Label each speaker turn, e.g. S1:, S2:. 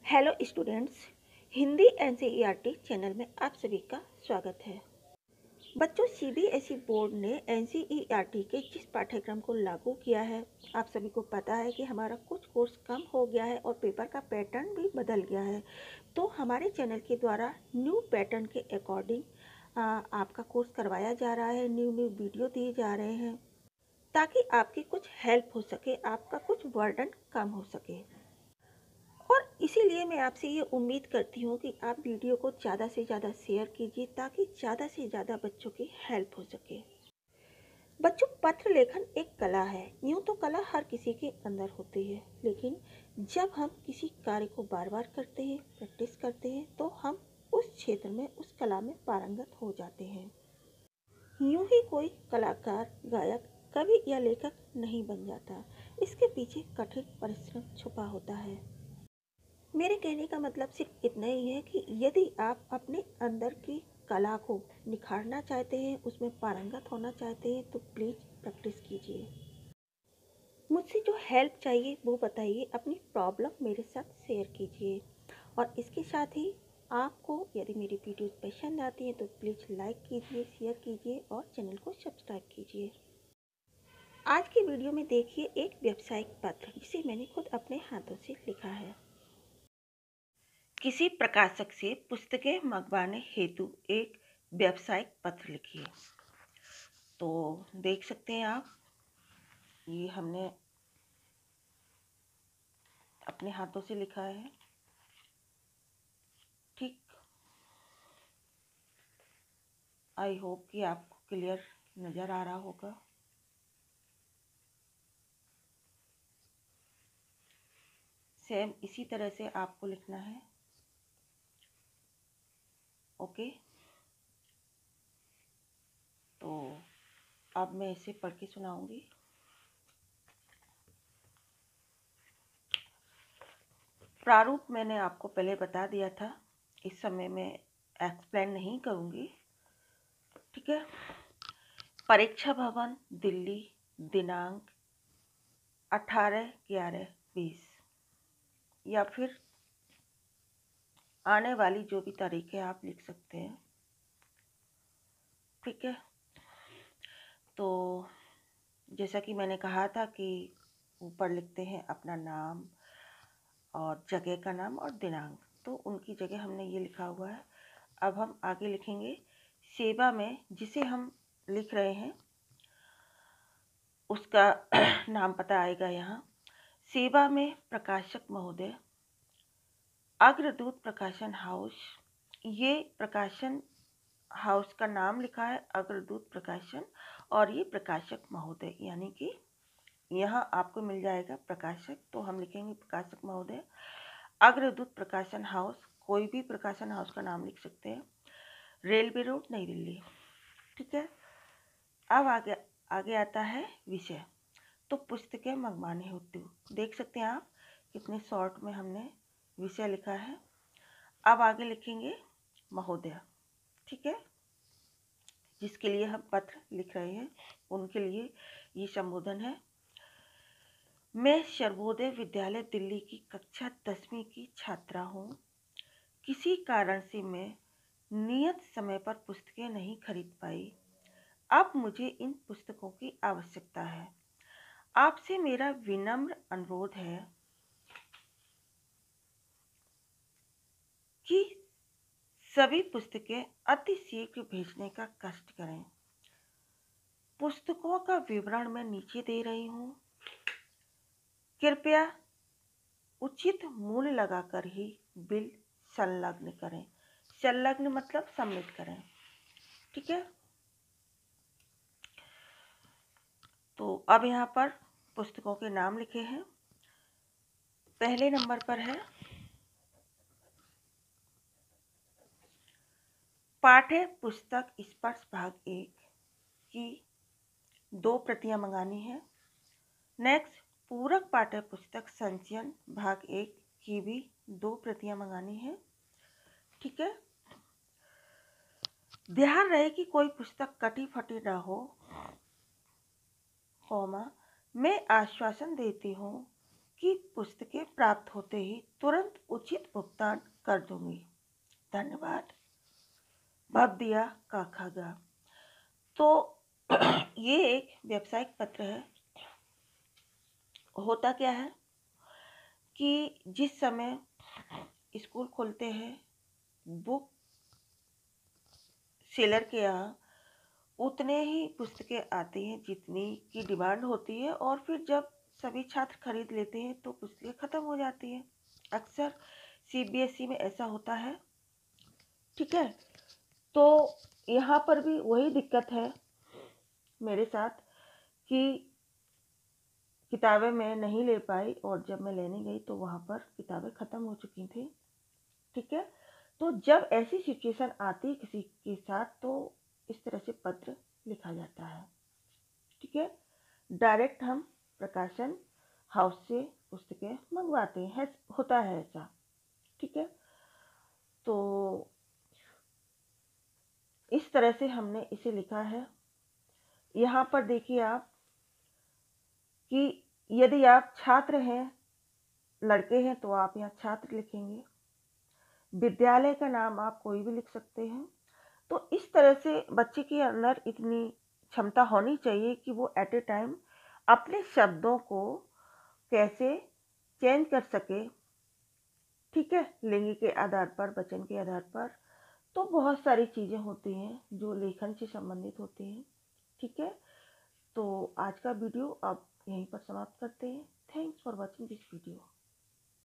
S1: Hello students, Hindi NCERT channel में आप सभी का स्वागत है। बच्चों, सीबीएसई बोर्ड ने एनसीईआरटी के जिस पाठ्यक्रम को लागू किया है, आप सभी को पता है कि हमारा कुछ कोर्स कम हो गया है और पेपर का पैटर्न भी बदल गया है। तो हमारे चैनल के द्वारा न्यू पैटर्न के अकॉर्डिंग आपका कोर्स करवाया जा रहा है, न्यू वीडियो दिए जा रहे हैं ताकि आपकी कुछ हेल्प हो सके, आपका कुछ बर्डन कम हो सके। और इसीलिए मैं आपसे ये उम्मीद करती हूँ कि आप वीडियो को ज़्यादा से ज़्यादा शेयर कीजिए ताकि ज़्यादा से ज़्यादा बच्चों की हेल्प हो सके। बच्चों, पत्र लेखन एक कला है। यूँ तो कला हर किसी के अंदर होती है, लेकिन जब हम किसी कार्य को बार बार करते हैं, प्रैक्टिस करते हैं, तो हम उस क्षेत्र में, उस कला में पारंगत हो जाते हैं। यूँ ही कोई कलाकार, गायक, कवि या लेखक नहीं बन जाता। इसके पीछे कठिन परिश्रम छुपा होता है। मेरे कहने का मतलब सिर्फ इतना ही है कि यदि आप अपने अंदर की कला को निखारना चाहते हैं, उसमें पारंगत होना चाहते हैं, तो प्लीज़ प्रैक्टिस कीजिए। मुझसे जो हेल्प चाहिए वो बताइए, अपनी प्रॉब्लम मेरे साथ शेयर कीजिए। और इसके साथ ही आपको यदि मेरी वीडियोस पसंद आती हैं तो प्लीज़ लाइक कीजिए, शेयर कीजिए और चैनल को सब्सक्राइब कीजिए। आज की वीडियो में देखिए एक व्यावसायिक पत्र जिसे मैंने खुद अपने हाथों से लिखा है। किसी प्रकाशक से पुस्तकें मंगवाने हेतु एक व्यावसायिक पत्र लिखिए। तो देख सकते हैं आप, ये हमने अपने हाथों से लिखा है। ठीक, आई होप कि आपको क्लियर नज़र आ रहा होगा। सेम इसी तरह से आपको लिखना है। ओके, तो अब मैं इसे पढ़ के सुनाऊंगी। प्रारूप मैंने आपको पहले बता दिया था, इस समय मैं एक्सप्लेन नहीं करूंगी। ठीक है। परीक्षा भवन, दिल्ली, दिनांक 18/11/20, या फिर आने वाली जो भी तारीख है आप लिख सकते हैं। ठीक है। तो जैसा कि मैंने कहा था कि ऊपर लिखते हैं अपना नाम और जगह का नाम और दिनांक, तो उनकी जगह हमने ये लिखा हुआ है। अब हम आगे लिखेंगे सेवा में, जिसे हम लिख रहे हैं उसका नाम पता आएगा यहाँ। सेवा में प्रकाशक महोदय, अग्रदूत प्रकाशन हाउस। ये प्रकाशन हाउस का नाम लिखा है अग्रदूत प्रकाशन, और ये प्रकाशक महोदय, यानी कि यहाँ आपको मिल जाएगा प्रकाशक, तो हम लिखेंगे प्रकाशक महोदय, अग्रदूत प्रकाशन हाउस। कोई भी प्रकाशन हाउस का नाम लिख सकते हैं। रेलवे रोड, नई दिल्ली। ठीक है। अब आगे आता है विषय। तो पुस्तकें मंगवाने हेतु, देख सकते हैं आप कितने शॉर्ट में हमने विषय लिखा है। अब आगे लिखेंगे महोदय। ठीक है। जिसके लिए हम पत्र लिख रहे हैं उनके लिए ये संबोधन है। मैं सर्वोदय विद्यालय दिल्ली की कक्षा 10वीं की छात्रा हूँ। किसी कारण से मैं नियत समय पर पुस्तकें नहीं खरीद पाई। अब मुझे इन पुस्तकों की आवश्यकता है। आपसे मेरा विनम्र अनुरोध है कि सभी पुस्तकें अति शीघ्र भेजने का कष्ट करें। पुस्तकों का विवरण मैं नीचे दे रही हूँ। कृपया उचित मूल्य लगाकर ही बिल संलग्न करें। संलग्न मतलब सबमिट करें। ठीक है। तो अब यहाँ पर पुस्तकों के नाम लिखे हैं। पहले नंबर पर है पाठ्य पुस्तक स्पर्श भाग 1 की 2 प्रतियां मंगानी है। नेक्स्ट, पूरक पाठ्य पुस्तक संचयन भाग 1 की भी 2 प्रतियां मंगानी है। ठीक है। ध्यान रहे कि कोई पुस्तक कटी फटी ना हो। मैं आश्वासन देती हूँ की पुस्तकें प्राप्त होते ही तुरंत उचित भुगतान कर दूंगी। धन्यवाद। भव दिया काखागा। तो ये एक व्यावसायिक पत्र है। होता क्या है कि जिस समय स्कूल खोलते हैं, बुक सेलर के यहाँ उतने ही पुस्तकें आती हैं जितनी की डिमांड होती है, और फिर जब सभी छात्र खरीद लेते हैं तो पुस्तकें ख़त्म हो जाती हैं। अक्सर सीबीएसई में ऐसा होता है। ठीक है, तो यहाँ पर भी वही दिक्कत है मेरे साथ कि किताबें मैं नहीं ले पाई, और जब मैं लेने गई तो वहाँ पर किताबें ख़त्म हो चुकी थी। ठीक है, तो जब ऐसी सिचुएशन आती है किसी के साथ तो इस तरह से पत्र लिखा जाता है। ठीक है, डायरेक्ट हम प्रकाशन हाउस से पुस्तकें मंगवाते हैं, होता है ऐसा। ठीक है, तो इस तरह से हमने इसे लिखा है। यहाँ पर देखिए आप कि यदि आप छात्र हैं, लड़के हैं, तो आप यहाँ छात्र लिखेंगे। विद्यालय का नाम आप कोई भी लिख सकते हैं। तो इस तरह से बच्चे के अंदर इतनी क्षमता होनी चाहिए कि वो एट ए टाइम अपने शब्दों को कैसे चेंज कर सके। ठीक है, लिंग के आधार पर, वचन के आधार पर, तो बहुत सारी चीज़ें होती हैं जो लेखन से संबंधित होती हैं। ठीक है, तो आज का वीडियो अब यहीं पर समाप्त करते हैं। Thanks for watching this video.